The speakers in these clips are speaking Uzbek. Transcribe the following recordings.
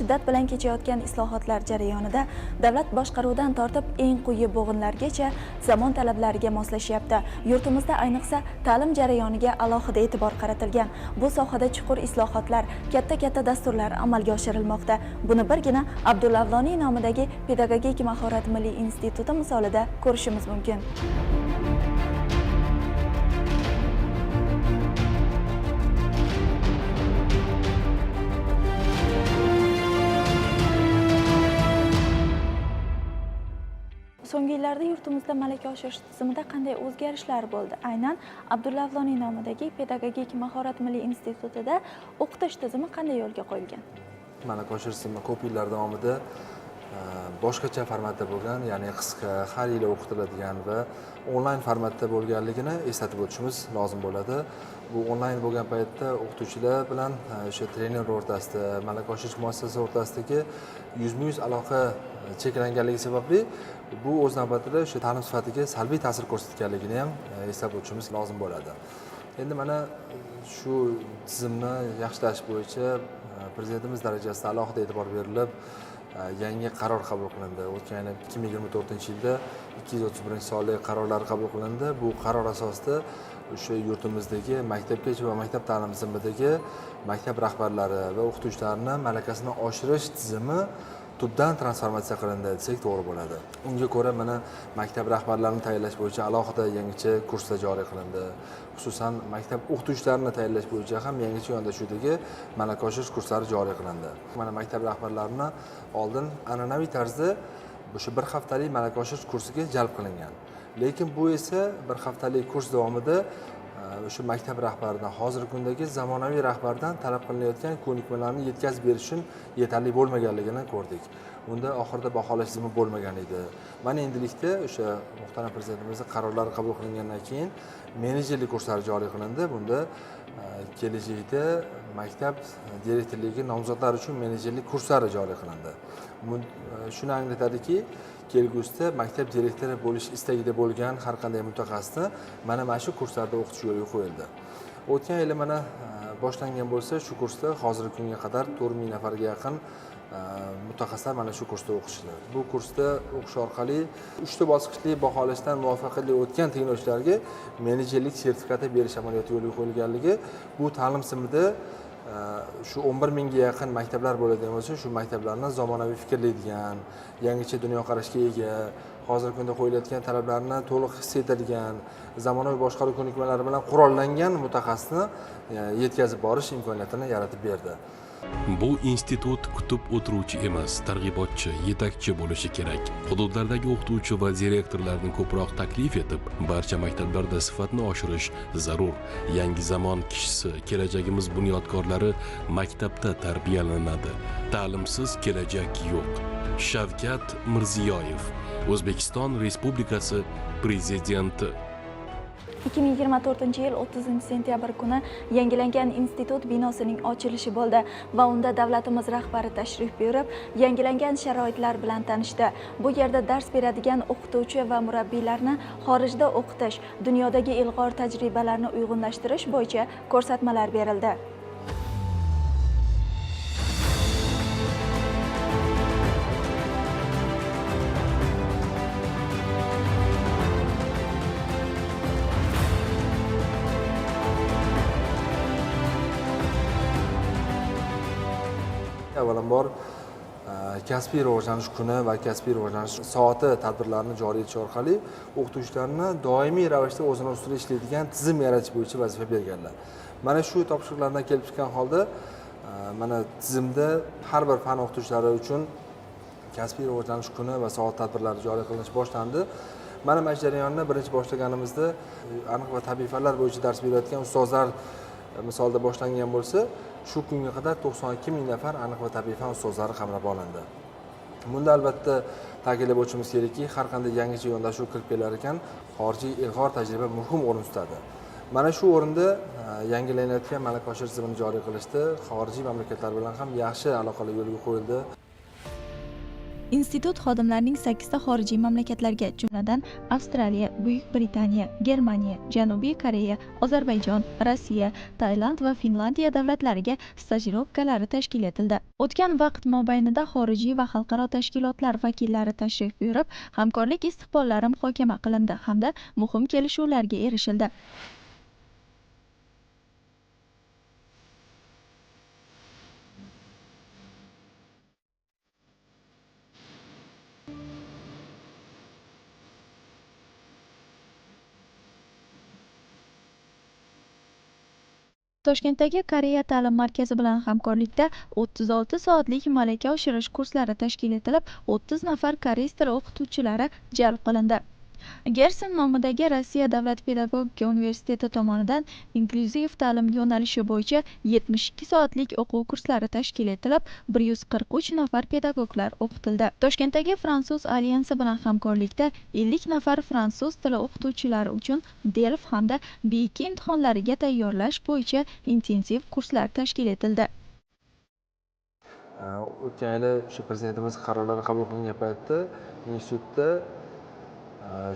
shiddat bilan kechayotgan islohotlar jarayonida davlat boshqaruvidan tortib eng quyi bo'g'inlargacha zamon talablariga moslashyapti. Yurtimizda ayniqsa ta'lim jarayoniga alohida e'tibor qaratilgan. Bu sohada chuqur islohotlar, katta dasturlar amalga oshirilmoqda. Buni birgina Abdulla Avloniy nomidagi Pedagogik mahorat milliy instituti misolida ko'rishimiz mumkin. So'nggi yillarda yurtimizda malaka oshirish tizimida qanday o'zgarishlar bo'ldi? Aynan Abdulla Avloniy nomidagi Pedagogik mahorat milliy institutida o'qitish tizimi qanday yo'lga qo'yilgan? Malaka oshirish tizimi ko'p yillar davomida boshqacha formatda bo'lgan, ya'ni qisqa, har yili o'qitiladigan va onlayn formatda bo'lganligini eslatib o'tishimiz lozim bo'ladi. Bu onlayn bo'lgan paytda o'qituvchilar bilan o'sha trener o'rtasida, malaka oshirish muassasasi o'rtasidagi yuzma-yuz aloqa cheklanganligi sababli bu o'z navbatida o'sha ta'lim sifatiga salbiy ta'sir ko'rsatganligini ham eslatib o'tishimiz lozim bo'ladi. Endi mana shu tizimni yaxshilash bo'yicha prezidentimiz darajasida alohida e'tibor berilib, yangi qaror qabul qilindi. O'tgan yil 2024-yilda 231-sonli qarorlar qabul qilindi. Bu qaror asosida o'sha yurtimizdagi maktabgacha va maktab ta'lim tizimidagi maktab rahbarlari va o'qituvchilarning malakasini oshirish tizimi tubdan transformatsiya qilindi desak to'g'ri bo'ladi. Unga ko'ra mana maktab rahbarlarini tayyorlash bo'yicha alohida yangicha kurslar joriy qilindi. Xususan maktab o'qituvchilarini tayyorlash bo'yicha ham yangicha yondashuvdagi malaka oshirish kurslari joriy qilindi. Mana maktab rahbarlarini oldin an'anaviy tarzda o'sha bir haftalik malaka oshirish kursiga jalb qilingan. Lekin bu esa bir haftalik kurs davomida o'sha maktab rahbaridan, hozirgi kundagi zamonaviy rahbardan talab qilinayotgan ko'nikmalarni yetkazib berish uchun yetarli bo'lmaganligini ko'rdik. Unda oxirida baholash tizimi bo'lmagan edi. Mana endilikda o'sha muhtaram prezidentimizning qarorlari qabul qilingandan keyin menejerlik kurslari joriy qilindi. Bunda kelajakda maktab direktorligi nomzodlari uchun menejerlik kurslari joriy qilindi. Shuni anglatadiki, kelgusida maktab direktori bo'lish istagida bo'lgan har qanday mutaxassisni mana shu kurslarda o'qitish yo'lga qo'yildi. O'tgan yili mana boshlangan bo'lsa, shu kursda hozirgi kunga qadar 4000 nafarga yaqin mutaxassislar mana shu kursda o'qishdi. Bu kursda o'qish orqali 3 ta bosqichli baholashdan muvaffaqiyatli o'tgan tinglovchilarga menejerlik sertifikati berish amaliyoti yo'lga qo'yilganligi bu ta'lim tizimida shu 11 mingga yaqin maktablar bo'ladigan bo'lsa, shu maktablarni zamonaviy fikrlaydigan, yangicha dunyoqarashga ega, hozirgi kunda qo'yilayotgan talablarni to'liq his etadigan, zamonaviy boshqaruv ko'nikmalari bilan qurollangan mutaxassisni yetkazib borish imkoniyatini yaratib berdi. Bu institut kutib o'tiruvchi emas, targ'ibotchi, yetakchi bo'lishi kerak. Hududlardagi o'qituvchi va direktorlarni ko'proq taklif etib, barcha maktablarda sifatni oshirish zarur. Yangi zamon kishisi, kelajagimiz bunyodkorlari maktabda tarbiyalanadi. Ta'limsiz kelajak yo'q. Shavkat Mirziyoyev, O'zbekiston Respublikasi Prezidenti. 2024-yil 30-sentyabr kuni yangilangan institut binosining ochilishi bo'ldi va unda davlatimiz rahbari tashrif buyurib, yangilangan sharoitlar bilan tanishdi. Bu yerda dars beradigan o'qituvchi va murabbiylarni xorijda o'qitish, dunyodagi ilg'or tajribalarni uyg'unlashtirish bo'yicha ko'rsatmalar berildi. Avvalambor kasbiy rivojlanish kuni va kasbiy rivojlanish soati tadbirlarini joriy etish orqali o'qituvchilarni doimiy ravishda o'zini ustida ishlaydigan tizim yaratish bo'yicha vazifa berganlar. Mana shu topshiriqlardan kelib chiqqan holda mana tizimda har bir fan o'qituvchilari uchun kasbiy rivojlanish kuni va soat tadbirlari joriy qilinish boshlandi. Mana shu jarayonni birinchi boshlaganimizda aniq va tabiiy fanlar bo'yicha dars berayotgan ustozlar misolda boshlangan bo'lsa, shu kunga qadar 92 ming nafar aniq va tabiiy fan ustozlari qamrab olindi. Bunda albatta ta'kidlab o'tishimiz kerakki, har qanday yangicha yondashuv kirib kelar ekan, xorijiy ilg'or tajriba muhim o'rin tutadi. Mana shu o'rinda yangilanayotgan malaka oshirish tizimini joriy qilishda xorijiy mamlakatlar bilan ham yaxshi aloqalar yo'lga qo'yildi. Institut xodimlarining 8 ta xorijiy mamlakatlarga, jumladan Avstraliya, Buyuk Britaniya, Germaniya, Janubiy Koreya, Ozarbayjon, Rossiya, Tailand va Finlandiya davlatlariga stajirovkalari tashkil etildi. O'tgan vaqt mobaynida xorijiy va xalqaro tashkilotlar vakillari tashrif buyurib, hamkorlik istiqbollari muhokama qilindi hamda muhim kelishuvlarga erishildi. Toshkentdagi Koreya ta'lim markazi bilan hamkorlikda 36 soatlik malaka oshirish kurslari tashkil etilib, 30 nafar koreys tili o'qituvchilari jalb qilindi. Gersen nomidagi Rossiya davlat pedagogika universiteti tomonidan inklyuziv ta'lim yo'nalishi bo'yicha 72 soatlik o'quv kurslari tashkil etilib, 143 nafar pedagoglar o'qitildi. Toshkentdagi Fransuz alyansi bilan hamkorlikda 50 nafar fransuz tili o'qituvchilari uchun DELF hamda B2 imtihonlariga tayyorlash bo'yicha intensiv kurslar tashkil etildi. O'tgan yili shu prezidentimiz qarorlari qabul qilingan paytda institutda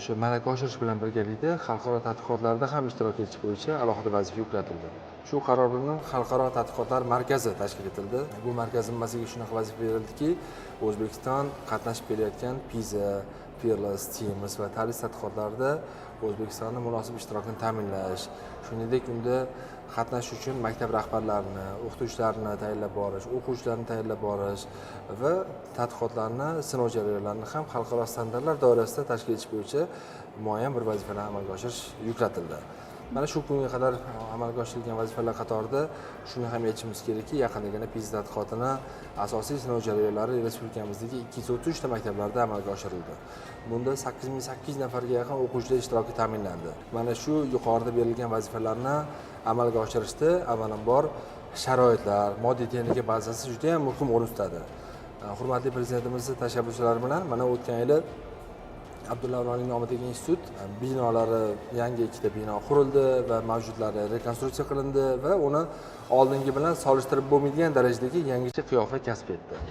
shu malaka oshirish bilan birgalikda xalqaro tadqiqotlarda ham ishtirok etish bo'yicha alohida vazifa yuklatildi. Shu qaror bilan xalqaro tadqiqotlar markazi tashkil etildi. Bu markaz zimmasiga shunaqa vazifa berildi-ki, O'zbekiston qatnashib kelayotgan PISA, Peerless, TIMS va TALIS tadqiqotlarida O'zbekistonning munosib ishtirokini ta'minlash, shuningdek unda qatnashish uchun maktab rahbarlarini, o'qituvchilarni tayyorlab borish, o'quvchilarni tayyorlab borish va tadqiqotlarni, sinov jarayonlarini ham xalqaro standartlar doirasida tashkil etish bo'yicha muayyan bir vazifalarni amalga oshirish yuklatildi. Mana shu kunga qadar amalga oshirilgan vazifalar qatorida shuni ham aytishimiz kerakki, yaqindagina PISA tadqiqotini asosiy sinov jarayonlari respublikamizdagi 233 ta maktablarda amalga oshirildi. Bunda 8800 nafarga yaqin o'quvchilar ishtiroki ta'minlandi. Mana shu yuqorida berilgan vazifalarni amalga oshirishda avvalambor sharoitlar, moddiy texnika bazasi juda ham muhim o'rin tutadi. Hurmatli prezidentimizning tashabbuslari bilan mana o'tgan yili Abdulla Avloniy nomidagi institut binolari, yangi 2 ta bino qurildi va mavjudlari rekonstruksiya qilindi va uni oldingi bilan solishtirib bo'lmaydigan darajadagi yangicha qiyofa kasb etdi.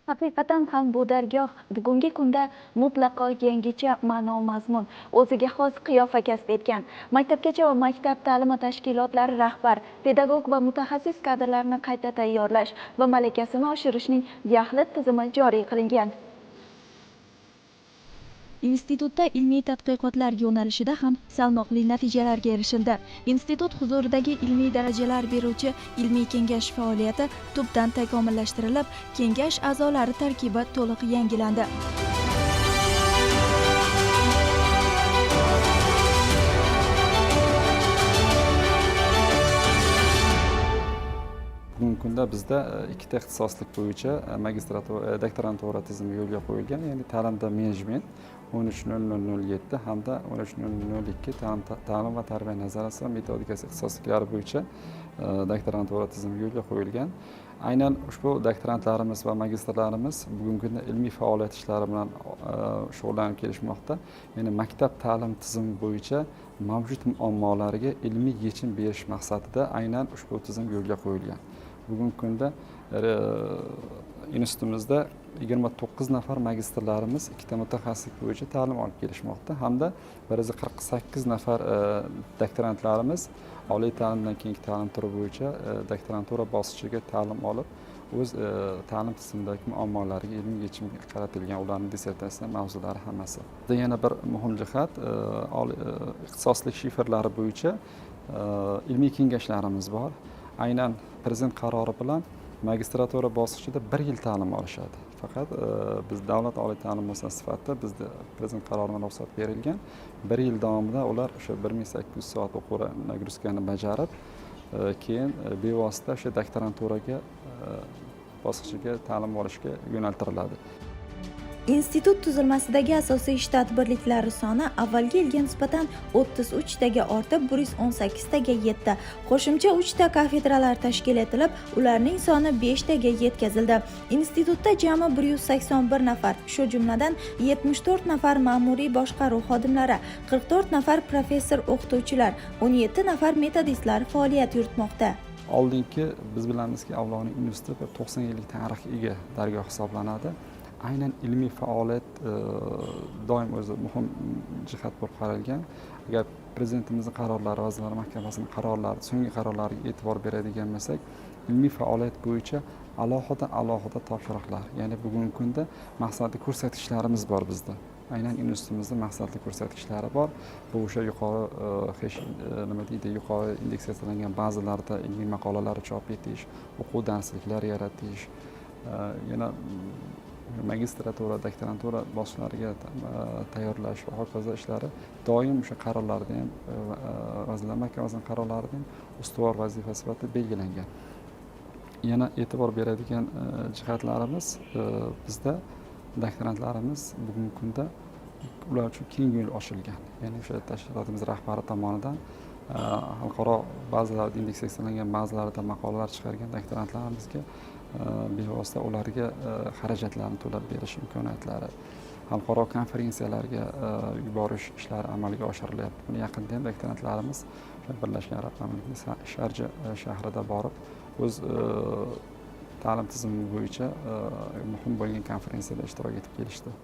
Haqiqatan ham bu dargoh bugungi kunda mutlaqo yangicha ma'no mazmun, o'ziga xos qiyofa kasb etgan. Maktabgacha va maktab ta'limi tashkilotlari rahbar, pedagog va mutaxassis kadrlarni qayta tayyorlash va malakasini oshirishning yaxlit tizimi joriy qilingan. Institutda ilmiy tadqiqotlar yo'nalishida ham salmoqli natijalarga erishildi. Institut huzuridagi ilmiy darajalar beruvchi ilmiy kengash faoliyati tubdan takomillashtirilib, kengash a'zolari tarkibi to'liq yangilandi. Bugungi kunda bizda 2 ta ixtisoslik bo'yicha magistratura, doktorantura tizimi yo'lga qo'yilgan, ya'ni ta'limda menejment 13.007 hamda 13.002 ta'lim va tarbiya nazariyasi va metodikasi ixtisosliklari bo'yicha doktorantura tizimi yo'lga qo'yilgan. Aynan ushbu doktorantlarimiz va magistrlarimiz bugungi kunda ilmiy faoliyat ishlari bilan shug'ullanib kelishmoqda. Ya'ni maktab ta'lim tizimi bo'yicha mavjud muammolariga ilmiy yechim berish maqsadida aynan ushbu tizim yo'lga qo'yilgan. Bugungi kunda institutimizda 29 nafar magistrlarimiz 2 ta mutaxassislik bo'yicha ta'lim olib kelishmoqda hamda 148 nafar doktorantlarimiz oliy ta'limdan keyingi ta'lim turi bo'yicha doktorantura bosqichiga ta'lim olib, o'z ta'lim tizimidagi muammolariga ilmiy yechimga qaratilgan ularning dissertatsiya mavzulari hammasi. Yana bir muhim jihat, ixtisoslik shifrlari bo'yicha ilmiy kengashlarimiz bor. Aynan prezident qarori bilan magistratura bosqichida 1 yil ta'lim olishadi. faqat biz davlat oliy ta'lim muassasasi sifatida bizda prezident qarori bilan ruxsat berilgan. 1 yil davomida ular o'sha 1800 soat o'quv nagruzkani bajarib, keyin bevosita o'sha doktoranturaga bosqichiga ta'lim olishga yo'naltiriladi. Institut tuzilmasidagi asosiy shtat birliklari soni avvalgi yilga nisbatan 33 taga ortib 118 taga yetdi. Qo'shimcha 3 ta kafedralar tashkil etilib, ularning soni 5 taga yetkazildi. Institutda jami 181 nafar, shu jumladan 74 nafar ma'muriy boshqaruv xodimlari, 44 nafar professor o'qituvchilar, 17 nafar metodistlar faoliyat yuritmoqda. Oldingi biz bilamizki, Avloniy universiteti 90 yillik tarixga ega dargoh hisoblanadi. Aynan ilmiy faoliyat doim o'zi muhim jihat bo'lib qaralgan. Agar prezidentimizning qarorlari, Vazirlar Mahkamasining qarorlari, so'nggi qarorlariga e'tibor beradigan bo'lsak, ilmiy faoliyat bo'yicha alohida topshiriqlar, ya'ni bugungi kunda maqsadli ko'rsatkichlarimiz bor bizda. Aynan institutimizda maqsadli ko'rsatkichlari bor. Bu o'sha yuqori indeksatsiyalangan ba'zilarda ilmiy maqolalar chop etish, o'quv darsliklar yaratish, yana magistratura, doktorantura bosqichlariga tayyorlash va hokazo ishlari doim o'sha qarorlarda ham, Vazirlar Mahkamasining qarorlarida ham ustuvor vazifa sifatida belgilangan. Yana e'tibor beradigan jihatlarimiz, bizda doktorantlarimiz bugungi kunda ular uchun keng yo'l ochilgan. Ya'ni o'sha tashkilotimiz rahbari tomonidan xalqaro ba'zilarda indeksatsiyalangan, ba'zilarida maqolalar chiqargan doktorantlarimizga bevosita ularga xarajatlarni to'lab berish imkoniyatlari, xalqaro konferensiyalarga yuborish ishlari amalga oshirilyapti. Buni yaqinda ham doktorantlarimiz Birlashgan Arab Amirliklari Sharja shahrida borib, o'z ta'lim tizimi bo'yicha muhim bo'lgan konferensiyada ishtirok etib kelishdi.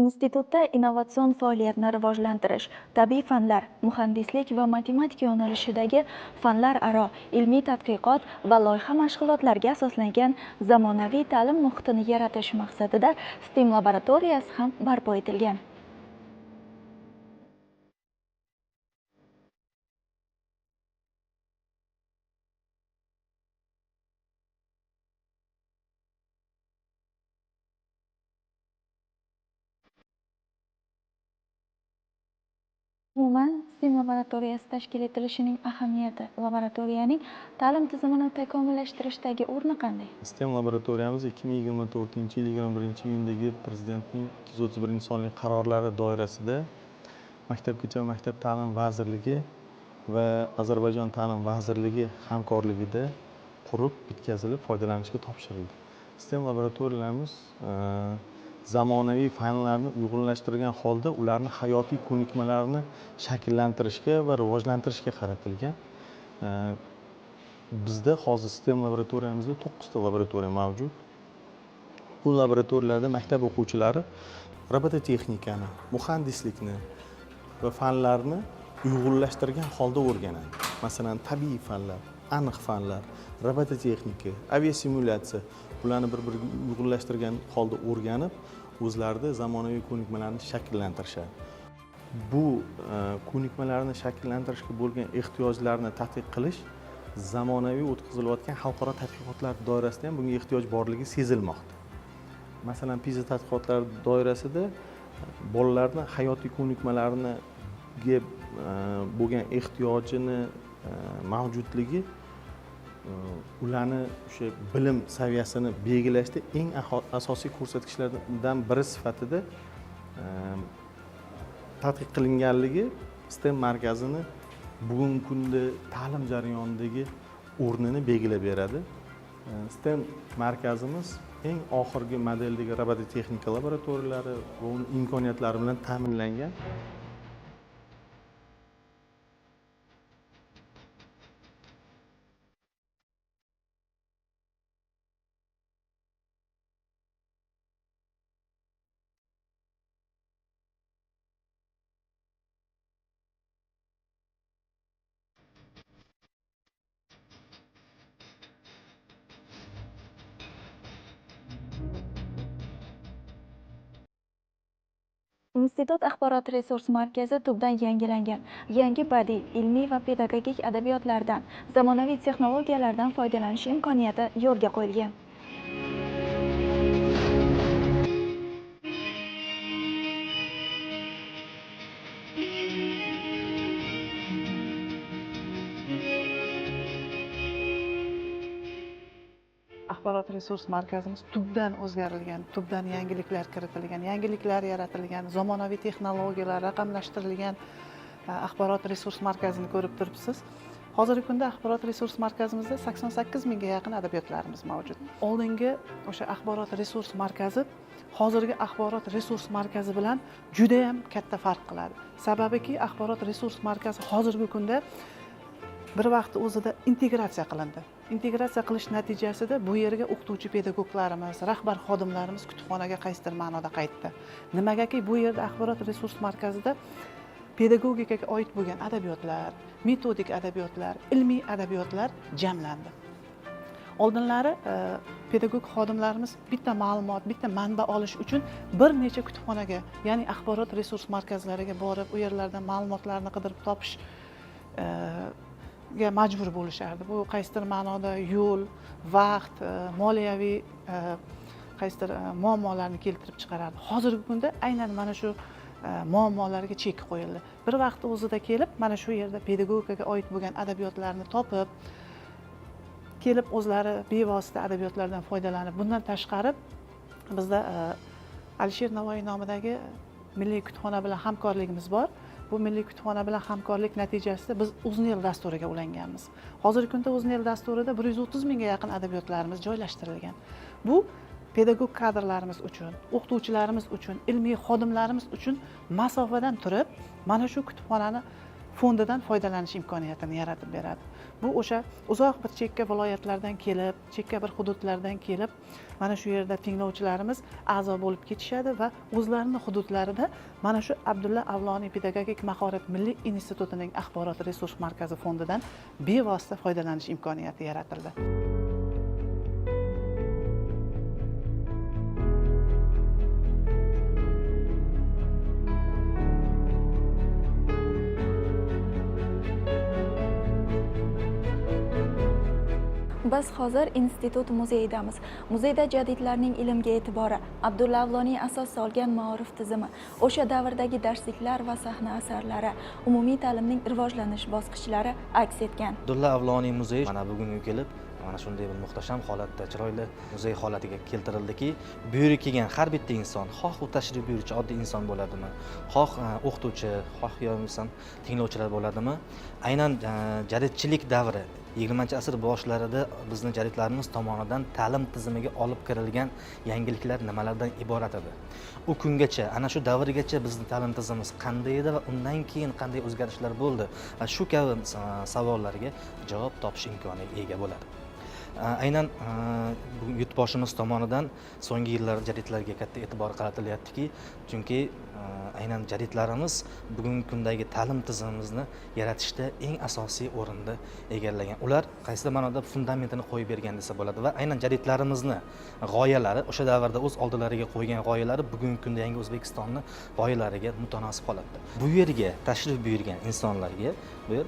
Institutda innovatsion faoliyatni rivojlantirish, tabiiy fanlar, muhandislik va matematika yo'nalishidagi fanlar-aro ilmiy tadqiqot va loyiha mashg'ulotlariga asoslangan zamonaviy ta'lim muhitini yaratish maqsadida STEM laboratoriyasi ham barpo etilgan. Umuman, STEM laboratoriyasi tashkil etilishining ahamiyati, laboratoriyaning ta'lim tizimini takomillashtirishdagi o'rni qanday? STEM laboratoriyamiz 2024 yil 21-iyundagi Prezidentning 231-sonli qarorlari doirasida Maktabgacha va Maktab ta'lim vazirligi va Ozarbayjon ta'lim vazirligi hamkorligida qurib, bitkazilib, foydalanishga topshirildi. STEM laboratoriyalarimiz zamonaviy fanlarni uyg'unlashtirgan holda ularni hayotiy ko'nikmalarini shakllantirishga va rivojlantirishga qaratilgan. Bizda hozir STEM laboratoriyamizda 9 ta laboratoriya mavjud. Bu laboratoriyalarda maktab o'quvchilari robototexnikani, muhandislikni va fanlarni uyg'unlashtirgan holda o'rganadi. Masalan, tabiiy fanlar, aniq fanlar, robototexnika, aviasimulyatsiya bularni bir-biriga uyg'unlashtirgan holda o'rganib, o'zlarida zamonaviy ko'nikmalarni shakllantirishadi. Bu ko'nikmalarni shakllantirishga bo'lgan ehtiyojlarni tadqiq qilish zamonaviy o'tkazilayotgan xalqaro tadqiqotlar doirasida ham bunga ehtiyoj borligi sezilmoqda. Masalan, PISA tadqiqotlari doirasida bolalarning hayotiy ko'nikmalariga bo'lgan ehtiyojini mavjudligi ularni o'sha bilim saviyasini belgilashda eng asosiy ko'rsatkichlardan biri sifatida tadqiq qilinganligi STEM markazini bugungi kunda ta'lim jarayonidagi o'rnini belgilab beradi. STEM markazimiz eng oxirgi modeldagi robototexnika laboratoriyalari va uning imkoniyatlari bilan ta'minlangan. Institut axborot resurs markazi tubdan yangilangan. Yangi badiiy, ilmiy va pedagogik adabiyotlardan, zamonaviy texnologiyalardan foydalanish imkoniyati yo'lga qo'yilgan. axborot resurs markazimiz tubdan o'zgarilgan, tubdan yangiliklar kiritilgan, yangiliklar yaratilgan, zamonaviy texnologiyalar raqamlashtirilgan axborot resurs markazini ko'rib turibsiz. Hozirgi kunda axborot resurs markazimizda 88 mingga yaqin adabiyotlarimiz mavjud. Oldingi o'sha axborot resurs markazi hozirgi axborot resurs markazi bilan juda ham katta farq qiladi. Sababiki axborot resurs markazi hozirgi kunda bir vaqt o'zida integratsiya qilindi. Integratsiya qilish natijasida bu yerga o'qituvchi pedagoglarimiz, rahbar xodimlarimiz kutubxonaga qaysidir ma'noda qaytdi. Nimagaki bu yerda axborot resurs markazida pedagogikaga oid bo'lgan adabiyotlar, metodik adabiyotlar, ilmiy adabiyotlar jamlandi. Oldinlari pedagog xodimlarimiz bitta ma'lumot, bitta manba olish uchun bir necha kutubxonaga, ya'ni axborot resurs markazlariga borib, u yerlardan ma'lumotlarni qidirib topish ga majbur bo'lishardi. Bu qaysidir ma'noda yo'l, vaqt, moliyaviy qaysidir muammolarni keltirib chiqarardi. Hozirgi kunda aynan mana shu muammolarga chek qo'yildi. Bir vaqt o'zida kelib, mana shu yerda pedagogikaga oid bo'lgan adabiyotlarni topib, kelib o'zlari bevosita adabiyotlardan foydalanib, bundan tashqari bizda Alisher Navoiy nomidagi milliy kutubxona bilan hamkorligimiz bor. Bu milliy kutubxona bilan hamkorlik natijasida biz Uznel dasturiga ulanganmiz. Hozirgi kunda Uznel dasturida 130 mingga yaqin adabiyotlarimiz joylashtirilgan. Bu pedagog kadrlarimiz uchun, o'qituvchilarimiz uchun, ilmiy xodimlarimiz uchun masofadan turib, mana shu kutubxonani fondidan foydalanish imkoniyatini yaratib beradi. Bu o'sha uzoq bir chekka viloyatlardan kelib, chekka bir hududlardan kelib, mana shu yerda tinglovchilarimiz a'zo bo'lib ketishadi va o'zlarini hududlarida mana shu Abdulla Avloniy pedagogik mahorat milliy institutining axborot resurs markazi fondidan bevosita foydalanish imkoniyati yaratildi. Biz hozir institut muzeyidamiz. Muzeyda jadidlarning ilmga e'tibori, Abdulla Avloniy asos solgan ma'rif tizimi, o'sha davrdagi darsliklar va sahna asarlari, umumiy ta'limning rivojlanish bosqichlari aks etgan. Abdulla Avloniy muzeyi mana bugunga kelib, mana shunday bir muhtasham holatda, chiroyli muzey holatiga keltirildiki, bu yerga kelgan har bitta inson, xoh u tashrif buyuruvchi oddiy inson bo'ladimi, xoh o'qituvchi, xoh yo'qmi tinglovchilar bo'ladimi, aynan jadidchilik davri 20-asr boshlarida bizni jadidlarimiz tomonidan ta'lim tizimiga olib kirilgan yangiliklar nimalardan iborat edi. U kungacha, ana shu davrgacha bizning ta'lim tizimimiz qanday edi va undan keyin qanday o'zgarishlar bo'ldi? Va shu kabi savollarga javob topish imkoniga ega bo'ladi. Aynan yurtboshimiz tomonidan so'nggi yillar jadidlarga katta e'tibor qaratilyaptiki, chunki aynan jadidlarimiz bugungi kundagi ta'lim tizimimizni yaratishda eng asosiy o'rinni egallagan. Ular qaysidir ma'noda fundamentini qo'yib bergan desa bo'ladi va aynan jadidlarimizni g'oyalari, o'sha davrda o'z oldilariga qo'ygan g'oyalari bugungi kunda yangi O'zbekistonni g'oyalariga mutanosib holatda. Bu yerga tashrif buyurgan insonlarga bu yer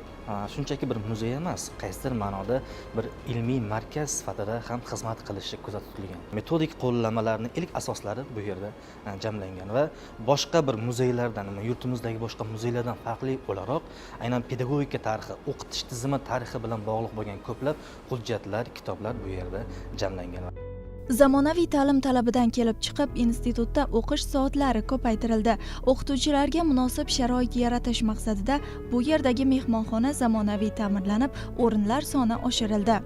shunchaki bir muzey emas, qaysidir ma'noda bir ilmiy markaz sifatida ham xizmat qilishi ko'zda tutilgan. Metodik qo'llanmalarning ilk asoslari bu yerda jamlangan va boshqa bir muzeylardan, yurtimizdagi boshqa muzeylardan farqli o'laroq, aynan pedagogika tarixi, o'qitish tizimi tarixi bilan bog'liq bo'lgan ko'plab hujjatlar, kitoblar bu yerda jamlangan. Zamonaviy ta'lim talabidan kelib chiqib, institutda o'qish soatlari ko'paytirildi. O'qituvchilarga munosib sharoit yaratish maqsadida bu yerdagi mehmonxona zamonaviy ta'mirlanib, o'rinlar soni oshirildi.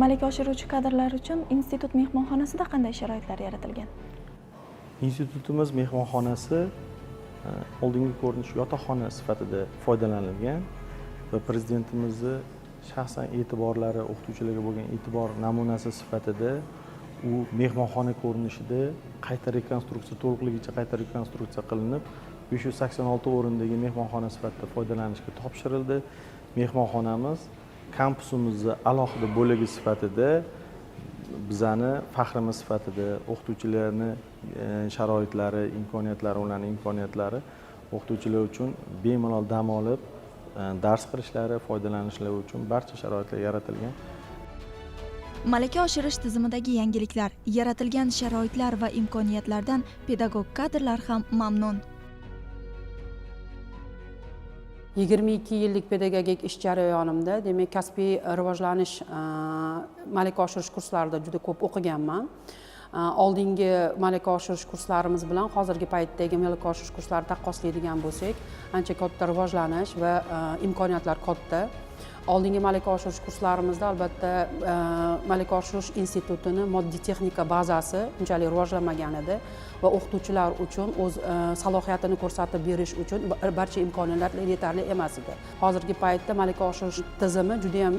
Malaka oshiruvchi kadrlar uchun institut mehmonxonasida qanday sharoitlar yaratilgan? Institutimiz mehmonxonasi oldingi ko'rinish yotoqxona sifatida foydalanilgan va prezidentimizni shaxsan e'tiborlari, o'qituvchilarga bo'lgan e'tibor namunasi sifatida u mehmonxona ko'rinishida qayta rekonstruksiya, to'liqligicha qayta rekonstruksiya qilinib, 586 o'rindagi mehmonxona sifatida foydalanishga topshirildi. Mehmonxonamiz kampusimizni alohida bo'lagi sifatida bizani faxrimiz sifatida o'qituvchilarni sharoitlari, imkoniyatlari, ularning imkoniyatlari o'qituvchilar uchun bemalol dam olib dars qilishlari, foydalanishlari uchun barcha sharoitlar yaratilgan. Malaka oshirish tizimidagi yangiliklar, yaratilgan sharoitlar va imkoniyatlardan pedagog kadrlar ham mamnun. 22 yillik pedagogik ish jarayonimda, demak, kasbiy rivojlanish, malaka oshirish kurslarida juda ko'p o'qiganman. Oldingi malaka oshirish kurslarimiz bilan hozirgi paytdagi malaka oshirish kurslari taqqoslaydigan bo'lsak, ancha katta rivojlanish va imkoniyatlar katta. Oldingi malaka oshirish kurslarimizda albatta malaka oshirish institutini moddiy texnika bazasi unchalik rivojlanmagan edi va o'qituvchilar uchun o'z salohiyatini ko'rsatib berish uchun barcha imkoniyatlar yetarli emas edi. Hozirgi paytda malaka oshirish tizimi juda ham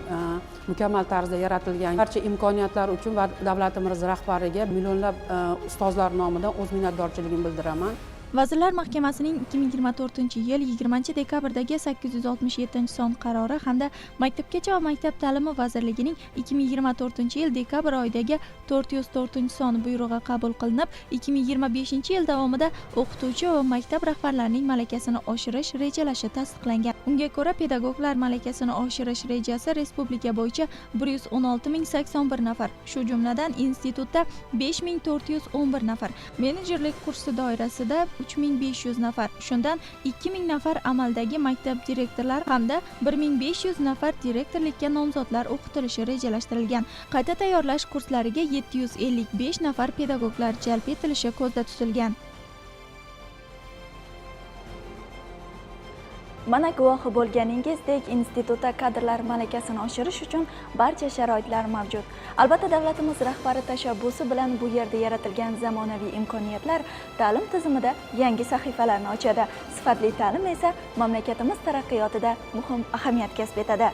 mukammal tarzda yaratilgan. Barcha imkoniyatlar uchun va davlatimiz rahbariga millionlab ustozlar nomidan o'z minnatdorchiligimni bildiraman. Vazirlar Mahkamasining 2024-yil 20-dekabrdagi 867-son qarori hamda Maktabgacha va Maktab ta'limi vazirligining 2024-yil dekabr oyidagi 404-son buyrug'i qabul qilinib, 2025-yil davomida o'qituvchi va maktab rahbarlarining malakasini oshirish rejalashi tasdiqlangan. Unga ko'ra, pedagoglar malakasini oshirish rejasi respublika bo'yicha 116.081 nafar, shu jumladan institutda 5.411 nafar, menejerlik kursi doirasida 3.500 nafar, shundan 2.000 nafar amaldagi maktab direktorlari hamda 1.500 nafar direktorlikka nomzodlar o'qitilishi rejalashtirilgan. Qayta tayyorlash kurslariga 755 nafar pedagoglar jalb etilishi ko'zda tutilgan. Mana guvohi bo'lganingizdek, institutda kadrlar malakasini oshirish uchun barcha sharoitlar mavjud. Albatta, davlatimiz rahbari tashabbusi bilan bu yerda yaratilgan zamonaviy imkoniyatlar ta'lim tizimida yangi sahifalarni ochadi. Sifatli ta'lim esa mamlakatimiz taraqqiyotida muhim ahamiyat kasb etadi.